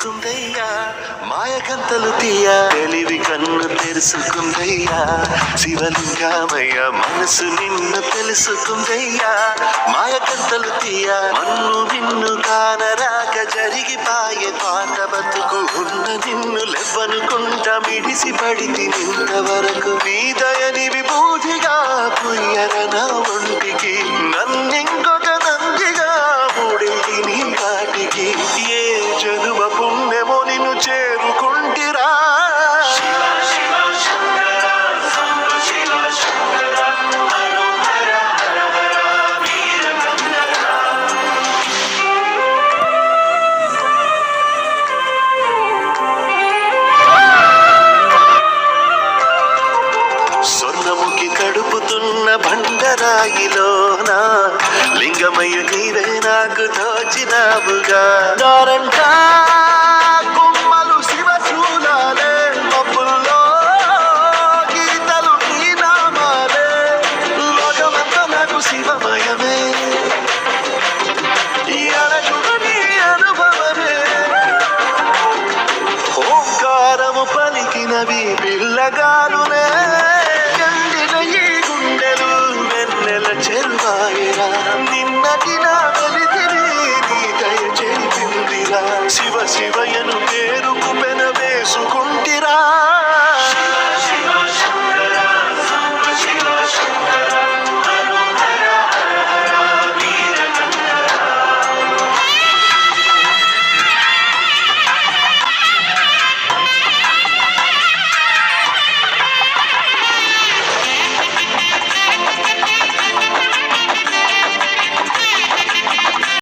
కుందయ్యా మాయకంతలు తీయ తెలివి కన్ను తెరుసుకుందయ్యా శివలింగమయ్య మనసు నిన్ను తెలుసుకుందయ్యా మాయకంతలు తీయ మన్ను నిన్ను కానరాక జరిగిపాయే పాత బతుకు ఉన్న నిన్ను లెవ్వనుకుంట మిడిసి పడితి ఇంతవరకు నీ దయని విభూతిగా పుయ్యర నా ఒంటికి నన్నింకొక నందిగా మూడేటి నీ కాటికి ఏ జనుమ పుణ్యమో నిన్ను చేరుకుంటిరా స్వర్ణముఖి తడుపుతున్న బండరాయిలోనా లింగమయ్య నీవే నాకు తోచినావుగా దారంటా కుమ్మలు శివ చూలాలే మబ్బుల్లో గీతలు నీ నామాలే లోకమంతా నాకు శివమయమే ఈ అడగున నీ అనుభవమే ఓంకారము పలికినవి పిల్లగాలునే చెరువాయరా నిన్నటి నా వెలితిరి నీ దయ చెరిపిందిరా శివ శివయను పేరు